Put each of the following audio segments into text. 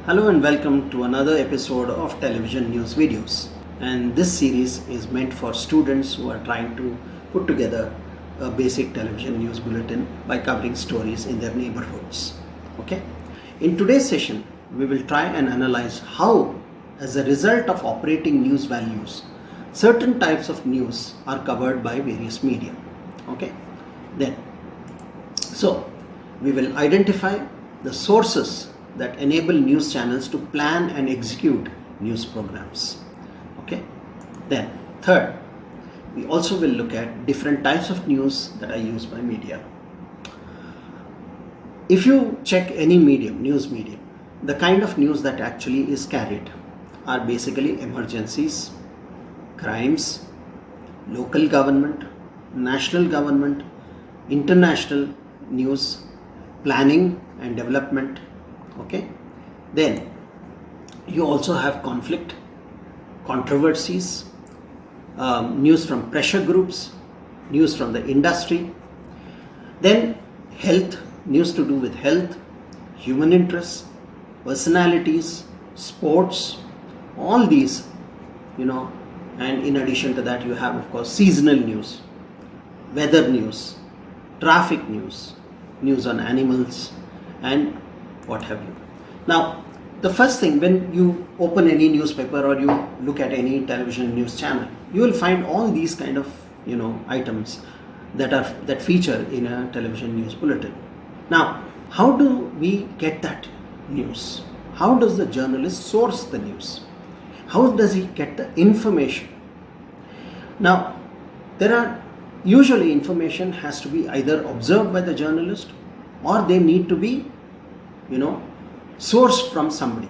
Hello and welcome to another episode of television news videos. And this series is meant for students who are trying to put together a basic television news bulletin by covering stories in their neighborhoods. Okay? In today's session, we will try and analyze how, as a result of operating news values, certain types of news are covered by various media. Okay? So we will identify the sources that enable news channels to plan and execute news programs. Okay. Then third, we also will look at different types of news that are used by media. If you check any medium, news medium, the kind of news that actually is carried are basically emergencies, crimes, local government, national government, international news, planning and development. Okay, then you also have conflict, controversies, news from pressure groups, news from the industry, then health, news to do with health, human interests, personalities, sports, all these, and in addition to that you have of course seasonal news, weather news, traffic news, news on animals and what have you. Now, the first thing, when you open any newspaper or you look at any television news channel, you will find all these kind of items that feature in a television news bulletin. Now, how do we get that news? How does the journalist source the news? How does he get the information? Now, usually information has to be either observed by the journalist or they need to be sourced from somebody.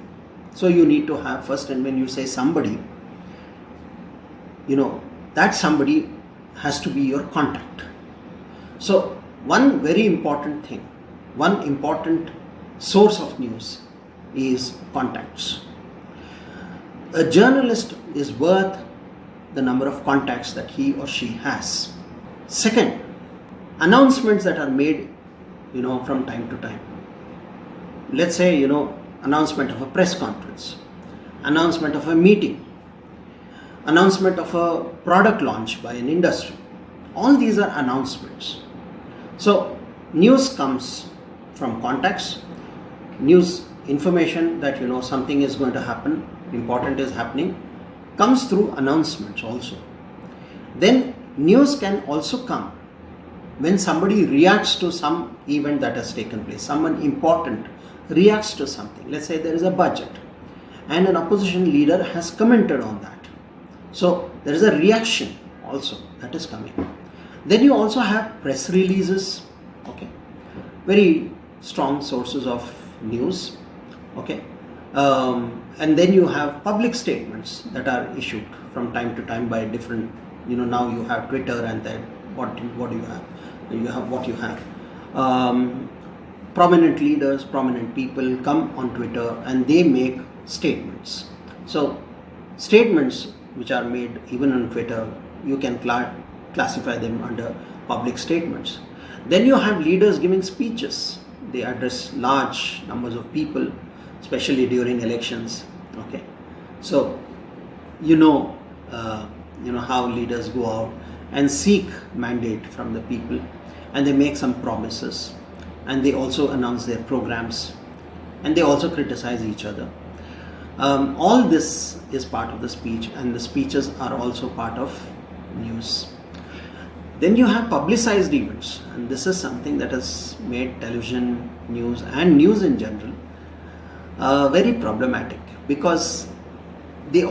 So you need to have first, and when you say somebody, that somebody has to be your contact. So one very important thing, one important source of news is contacts. A journalist is worth the number of contacts that he or she has. Second, announcements that are made from time to time. Let's say, announcement of a press conference, announcement of a meeting, announcement of a product launch by an industry. All these are announcements. So, news comes from contacts, news information that, something is going to happen, important is happening, comes through announcements also. Then, news can also come when somebody reacts to some event that has taken place, someone important reacts to something. Let's say there is a budget and an opposition leader has commented on that. So there is a reaction also that is coming. Then you also have press releases, okay, very strong sources of news, okay, and then you have public statements that are issued from time to time by different, now you have Twitter and then what do you have? You have what you have. Prominent leaders, prominent people come on Twitter and they make statements. So statements which are made even on Twitter, you can classify them under public statements. Then you have leaders giving speeches. They address large numbers of people, especially during elections. Okay, so how leaders go out and seek mandate from the people, and they make some promises, and they also announce their programs, and they also criticize each other. All this is part of the speech, and the speeches are also part of news. Then you have publicized events, and this is something that has made television news and news in general very problematic, because there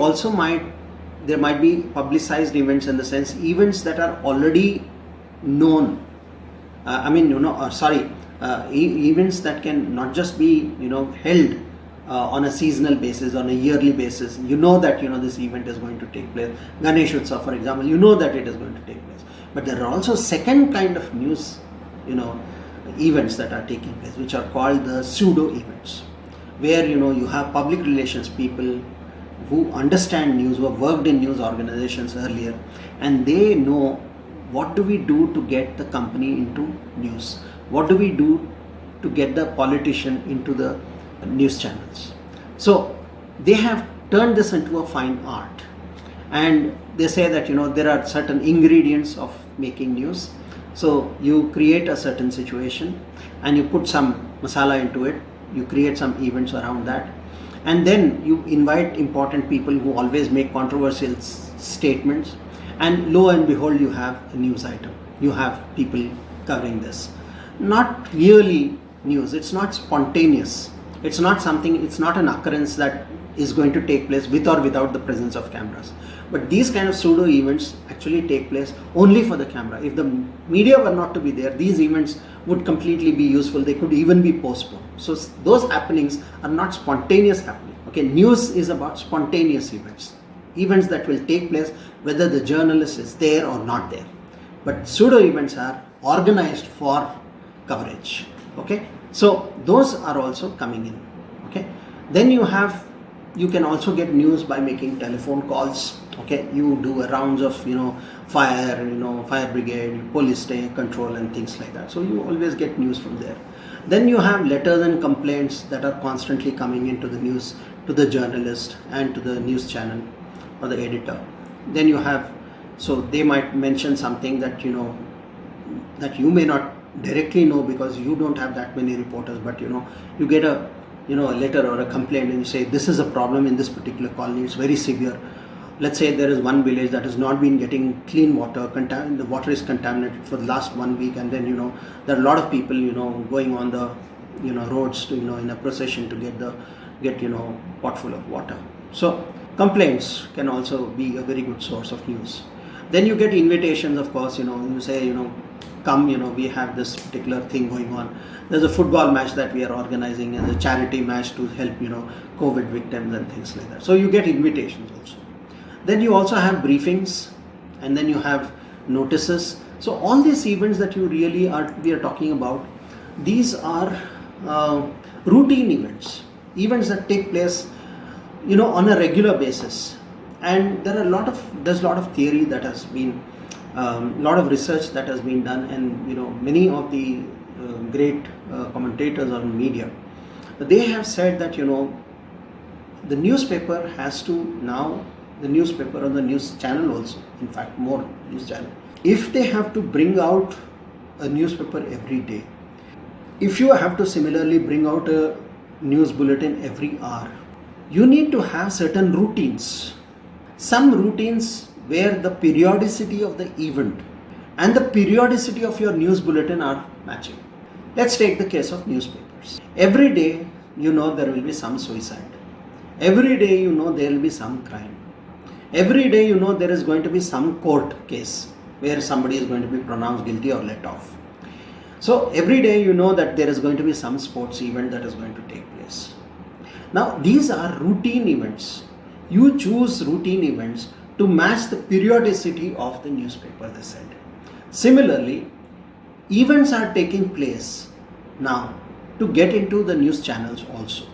might be publicized events in the sense events that are already known. Events that can not just be held on a seasonal basis, on a yearly basis. That this event is going to take place. Ganesh Utsav, for example, that it is going to take place. But there are also second kind of news events that are taking place, which are called the pseudo events, where you have public relations people who understand news, who have worked in news organizations earlier, and they know what do we do to get the company into news, what do we do to get the politician into the news channels. So they have turned this into a fine art, and they say that there are certain ingredients of making news. So you create a certain situation and you put some masala into it, you create some events around that, and then you invite important people who always make controversial statements, and lo and behold, you have a news item, you have people covering this. Not really news, it's not spontaneous, it's not something, it's not an occurrence that is going to take place with or without the presence of cameras. But these kind of pseudo events actually take place only for the camera. If the media were not to be there, these events would completely be useful. They could even be postponed. So those happenings are not spontaneous happening. Okay, news is about spontaneous events, events that will take place whether the journalist is there or not there. But pseudo events are organized for coverage. Okay, so those are also coming in. Okay, then you can also get news by making telephone calls. Okay, you do rounds of fire brigade, police control and things like that. So you always get news from there. Then you have letters and complaints that are constantly coming into the news to the journalist and to the news channel or the editor. Then you have, so they might mention something that that you may not directly know because you don't have that many reporters, but you get a a letter or a complaint and you say this is a problem in this particular colony, it's very severe. Let's say there is one village that has not been getting clean water, the water is contaminated for the last 1 week, and then there are a lot of people going on the roads to in a procession to get pot full of water. So complaints can also be a very good source of news. Then you get invitations, of course. You say come, we have this particular thing going on. There's a football match that we are organizing as a charity match to help COVID victims and things like that. So you get invitations also. Then you also have briefings, and then you have notices. So all these events that we are talking about, these are routine events that take place on a regular basis. And there's a lot of theory that has been, lot of research that has been done, and many of the great commentators on media, they have said that the newspaper has to now, the newspaper or the news channel also, in fact more news channel, if they have to bring out a newspaper every day, if you have to similarly bring out a news bulletin every hour, you need to have certain routines. Some routines where the periodicity of the event and the periodicity of your news bulletin are matching. Let's take the case of newspapers. Every day there will be some suicide. Every day there will be some crime. Every day there is going to be some court case where somebody is going to be pronounced guilty or let off. So every day that there is going to be some sports event that is going to take place. Now these are routine events. You choose routine events to match the periodicity of the newspaper, they said. Similarly, events are taking place now to get into the news channels also.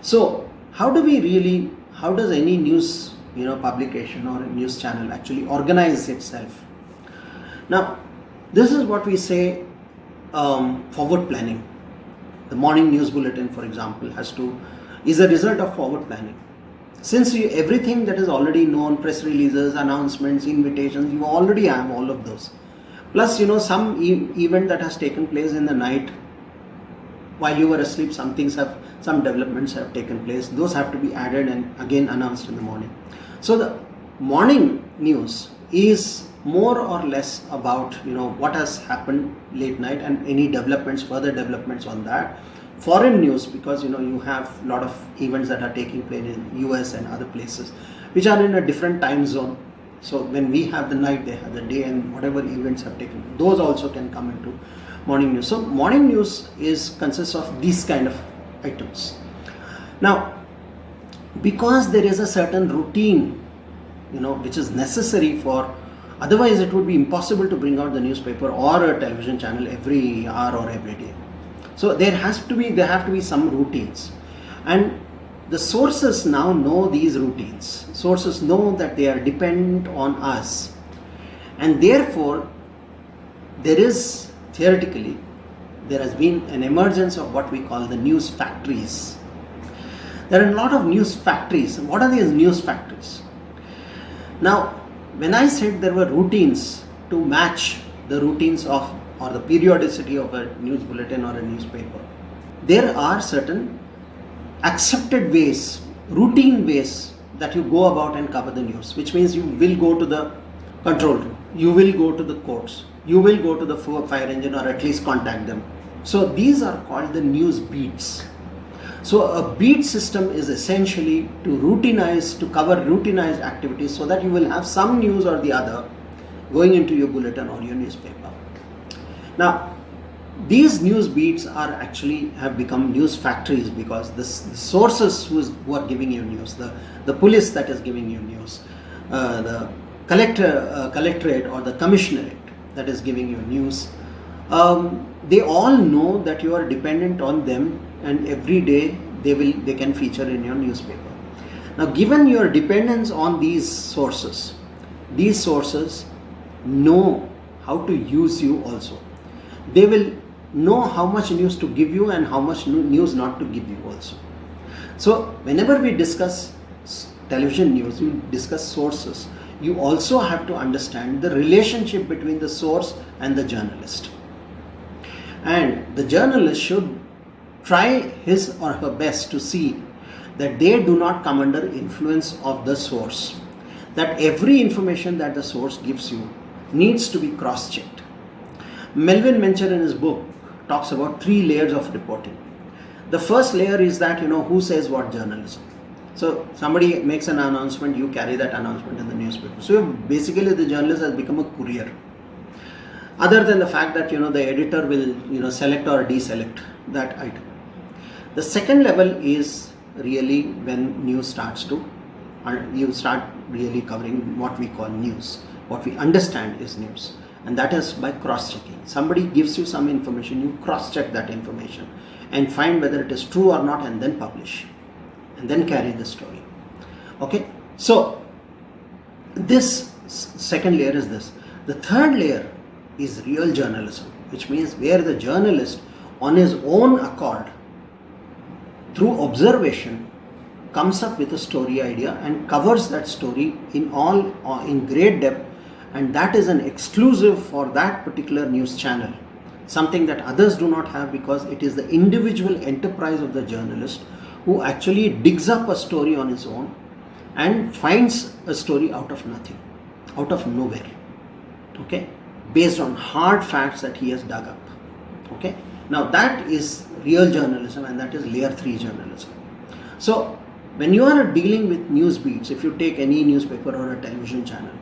So how does any news publication or a news channel actually organize itself? Now this is what we say forward planning. The morning news bulletin, for example, is a result of forward planning. Since everything that is already known, press releases, announcements, invitations, you already have all of those. Plus, some event that has taken place in the night while you were asleep, some developments have taken place. Those have to be added and again announced in the morning. So the morning news is more or less about what has happened late night and any further developments on that. Foreign news, because you have a lot of events that are taking place in US and other places which are in a different time zone. So when we have the night, they have the day, and whatever events have taken, those also can come into morning news. So morning news consists of these kind of items. Now, because there is a certain routine which is necessary for, otherwise it would be impossible to bring out the newspaper or a television channel every hour or every day. So there have to be some routines, and the sources now know these routines. Sources know that they are dependent on us, and therefore there has been an emergence of what we call the news factories. There are a lot of news factories. What are these news factories? Now, when I said there were routines to match the routines of or the periodicity of a news bulletin or a newspaper, there are certain accepted ways, routine ways that you go about and cover the news, which means you will go to the control room, you will go to the courts, you will go to the fire engine or at least contact them. So these are called the news beats. So a beat system is essentially to cover routinized activities so that you will have some news or the other going into your bulletin or your newspaper. Now, these news beats have become news factories because the sources who are giving you news, the police that is giving you news, the collectorate or the commissionerate that is giving you news, they all know that you are dependent on them, and every day they can feature in your newspaper. Now, given your dependence on these sources know how to use you also. They will know how much news to give you and how much news not to give you also. So whenever we discuss television news, we discuss sources, you also have to understand the relationship between the source and the journalist. And the journalist should try his or her best to see that they do not come under influence of the source. That every information that the source gives you needs to be cross-checked. Melvin Mencher in his book talks about 3 layers of reporting. The first layer is that, who says what journalism. So somebody makes an announcement, you carry that announcement in the newspaper. So basically the journalist has become a courier. Other than the fact that, the editor will, select or deselect that item. The second level is really when news starts to, you start really covering what we call news. What we understand is news. And that is by cross-checking. Somebody gives you some information, you cross-check that information and find whether it is true or not, and then publish and then carry the story. Okay, so this second layer is this. The third layer is real journalism, which means where the journalist on his own accord, through observation, comes up with a story idea and covers that story in great depth. And that is an exclusive for that particular news channel, something that others do not have, because it is the individual enterprise of the journalist who actually digs up a story on his own and finds a story out of nothing, out of nowhere, okay, based on hard facts that he has dug up. Okay, now that is real journalism, and that is layer 3 journalism. So when you are dealing with news beats, if you take any newspaper or a television channel,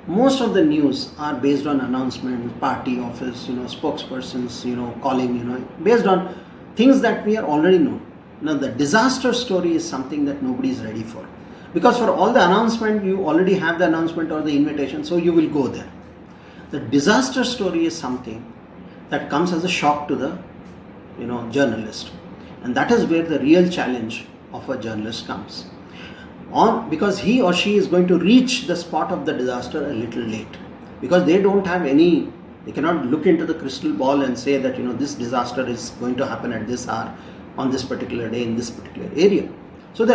most of the news are based on announcements, party office, spokespersons, calling, based on things that we are already know. Now the disaster story is something that nobody is ready for, because for all the announcement, you already have the announcement or the invitation, so you will go there. The disaster story is something that comes as a shock to the, journalist, and that is where the real challenge of a journalist comes. Because he or she is going to reach the spot of the disaster a little late, because they don't have they cannot look into the crystal ball and say that this disaster is going to happen at this hour, on this particular day, in this particular area. So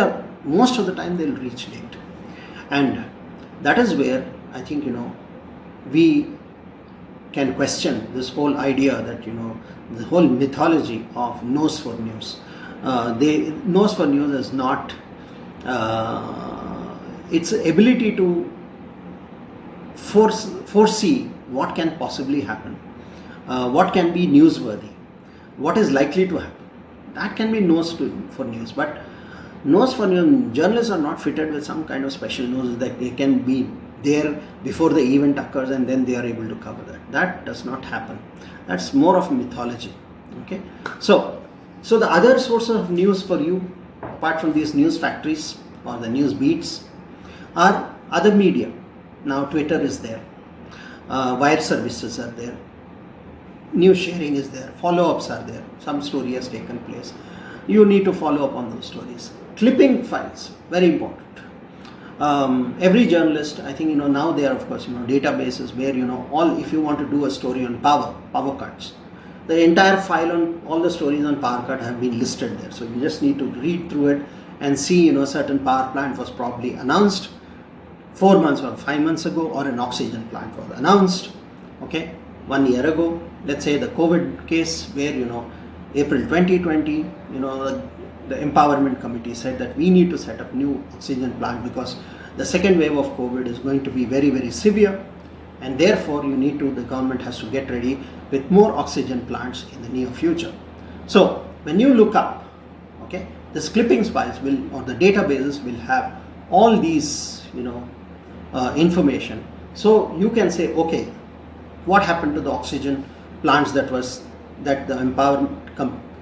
most of the time they'll reach late, and that is where I think we can question this whole idea that the whole mythology of nose for news. Nose for news is not its ability to foresee what can possibly happen, what can be newsworthy, what is likely to happen. That can be nose for news, but nose for news, journalists are not fitted with some kind of special nose that they can be there before the event occurs and then they are able to cover that. That does not happen. That's more of mythology. Okay, so the other sources of news for you, apart from these news factories or the news beats, are other media. Now Twitter is there, wire services are there, news sharing is there, follow-ups are there, some story has taken place, you need to follow up on those stories. Clipping files, very important. Every journalist, I think now there are of course databases where if you want to do a story on power cuts, the entire file on all the stories on power cut have been listed there. So you just need to read through it and see, certain power plant was probably announced 4 months or 5 months ago, or an oxygen plant was announced, okay, 1 year ago. Let's say the COVID case where, April 2020, the empowerment committee said that we need to set up new oxygen plant because the second wave of COVID is going to be very, very severe, and therefore the government has to get ready with more oxygen plants in the near future. So when you look up, okay, the clippings files or the databases will have all these, information. So you can say, okay, what happened to the oxygen plants that the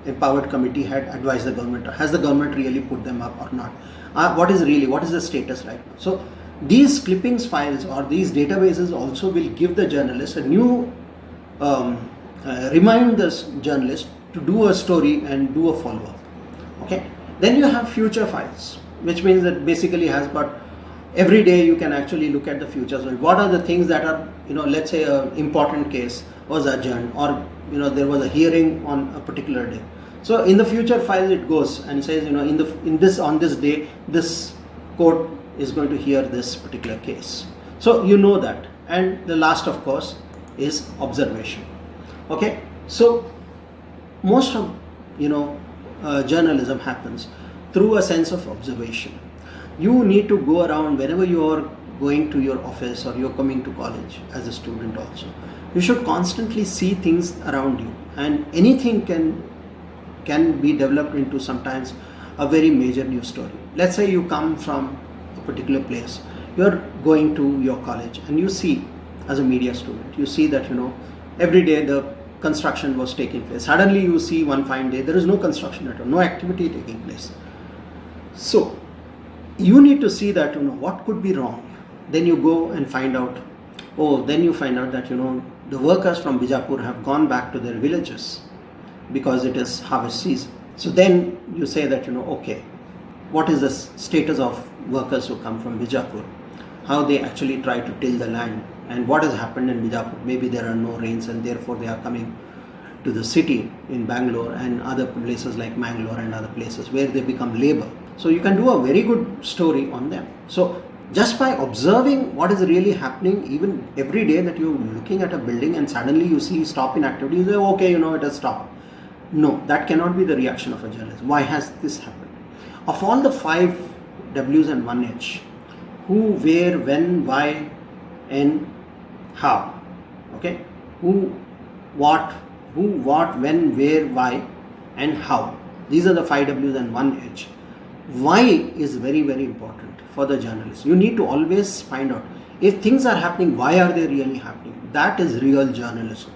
empowered committee had advised the government? Has the government really put them up or not? What is the status right now? So these clippings files or these databases also will give the journalist a new, remind the journalist to do a story and do a follow-up. Okay. Then you have future files, which means that basically has got every day you can actually look at the futures. What are the things that are, let's say an important case was adjourned, or there was a hearing on a particular day. So in the future file it goes and says, on this day this court is going to hear this particular case. So that. And the last, of course, is observation. Okay. So most of journalism happens through a sense of observation. You need to go around whenever you are going to your office or you're coming to college as a student also. You should constantly see things around you, and anything can be developed into sometimes a very major news story. Let's say you come from a particular place, you're going to your college, and you see, as a media student, you see that every day the construction was taking place. Suddenly you see one fine day there is no construction at all, no activity taking place. So you need to see that what could be wrong. Then you go and find out. Then you find out that the workers from Vijayapura have gone back to their villages because it is harvest season. So then you say that okay, what is the status of workers who come from Vijayapura? How they actually try to till the land, and what has happened in Vijayapura? Maybe there are no rains and therefore they are coming to the city in Bangalore and other places like Bangalore and other places where they become labor. So you can do a very good story on them. So just by observing what is really happening, even every day that you're looking at a building and suddenly you see stop in activity, you say, okay, it has stopped. No, that cannot be the reaction of a journalist. Why has this happened? Of all the 5 W's and 1 H, who, where, when, why, and how. Okay? Who, what, when, where, why, and how. These are the 5 W's and 1 H. Why is very, very important for the journalist. You need to always find out if things are happening, why are they really happening? That is real journalism.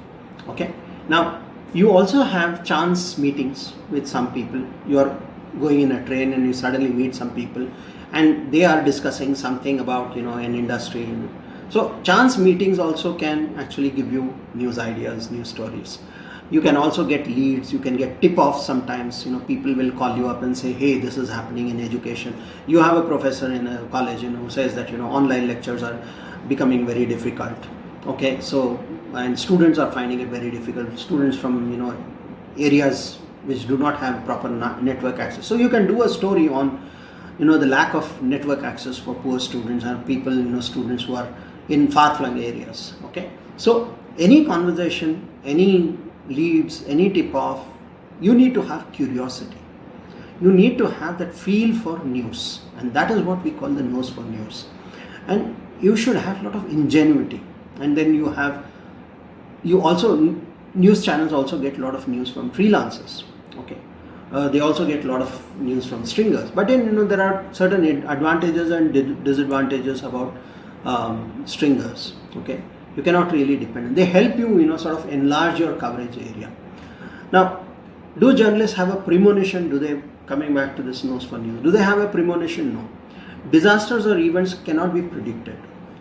Okay. Now you also have chance meetings with some people. You are going in a train and you suddenly meet some people and they are discussing something about an industry. So chance meetings also can actually give you news ideas, news stories. You can also get leads, you can get tip-offs sometimes. People will call you up and say, hey, this is happening in education. You have a professor in a college who says that online lectures are becoming very difficult. Okay, so, and students are finding it very difficult. Students from areas which do not have proper network access. So you can do a story on the lack of network access for poor students and people, students who are in far-flung areas. Okay, so any conversation, any leads, any tip-off, you need to have curiosity. You need to have that feel for news, and that is what we call the nose for news. And you should have a lot of ingenuity. And then news channels also get a lot of news from freelancers. Okay, they also get a lot of news from stringers. But then there are certain advantages and disadvantages about stringers. Okay. You cannot really depend. They help you, sort of enlarge your coverage area. Now, do journalists have a premonition? Coming back to this nose for news, do they have a premonition? No. Disasters or events cannot be predicted.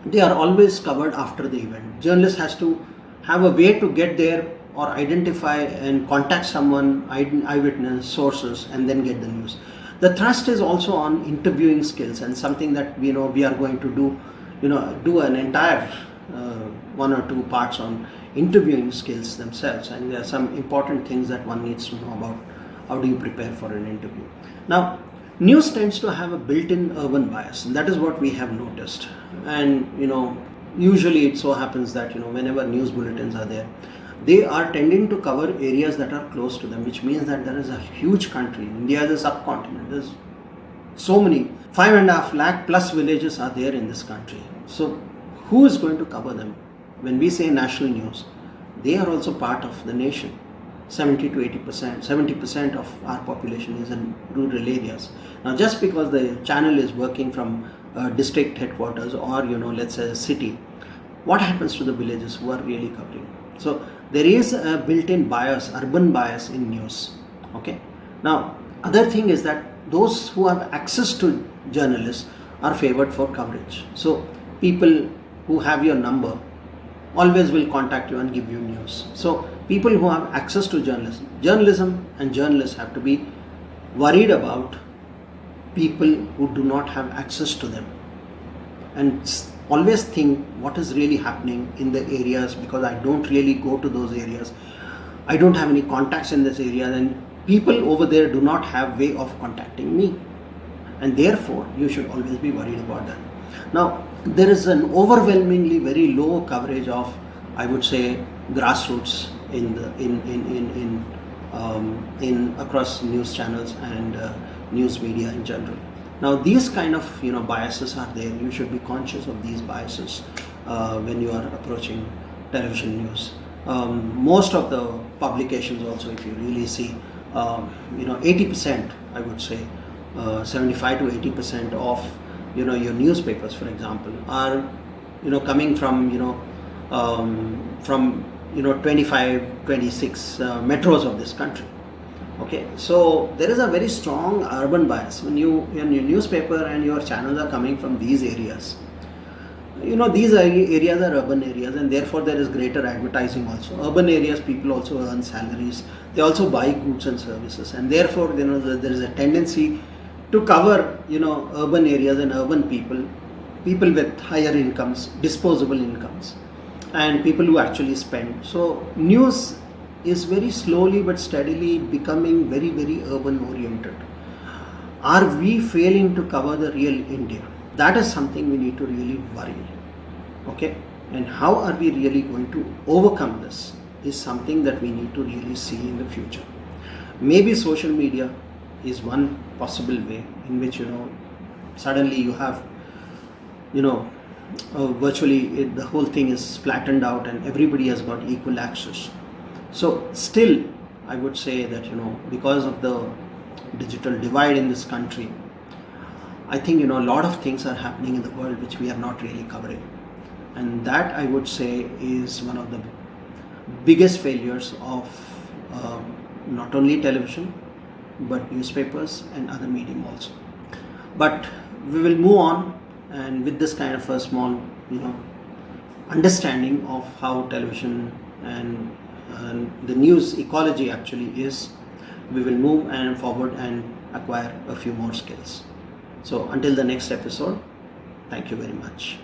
They are always covered after the event. Journalist has to have a way to get there or identify and contact someone, eyewitness, sources, and then get the news. The thrust is also on interviewing skills, and something that we are going to do an entire 1 or 2 parts on interviewing skills themselves, and there are some important things that one needs to know about how do you prepare for an interview. Now, News tends to have a built-in urban bias, and that is what we have noticed. And usually it so happens that whenever news bulletins are there, they are tending to cover areas that are close to them, which means that there is a huge country. India is a subcontinent. There's so many 5.5 lakh plus villages are there in this country. So who is going to cover them? When we say national news, they are also part of the nation. 70 to 80%, 70% of our population is in rural areas. Now, just because the channel is working from district headquarters or let's say a city, what happens to the villages who are really covering? So there is a built-in bias, urban bias in news. Okay. Now, other thing is that those who have access to journalists are favored for coverage. So people who have your number always will contact you and give you news. So people who have access to journalism and journalists have to be worried about people who do not have access to them, and always think what is really happening in the areas, because I don't really go to those areas. I don't have any contacts in this area, and people over there do not have way of contacting me, and therefore you should always be worried about that. Now, there is an overwhelmingly very low coverage of, I would say, grassroots in across news channels and news media in general. Now, these kind of biases are there. You should be conscious of these biases when you are approaching television news. Most of the publications also, if you really see, 80%, I would say, 75 to 80% of your newspapers, for example, are coming from 25, 26 metros of this country. Okay, so there is a very strong urban bias when your newspaper and your channels are coming from these areas. These areas are urban areas, and therefore there is greater advertising also. Urban areas, people also earn salaries. They also buy goods and services, and therefore there is a tendency to cover urban areas and urban people with higher incomes, disposable incomes, and people who actually spend. So news is very slowly but steadily becoming very, very urban oriented. Are we failing to cover the real India? That is something we need to really worry. Okay, and how are we really going to overcome this is something that we need to really see in the future. Maybe social media is one possible way in which suddenly you have virtually the whole thing is flattened out and everybody has got equal access. So still I would say that because of the digital divide in this country, I think a lot of things are happening in the world which we are not really covering, and that I would say is one of the biggest failures of not only television but newspapers and other medium also. But we will move on, and with this kind of a small understanding of how television and the news ecology actually is, we will move and forward and acquire a few more skills. So until the next episode, thank you very much.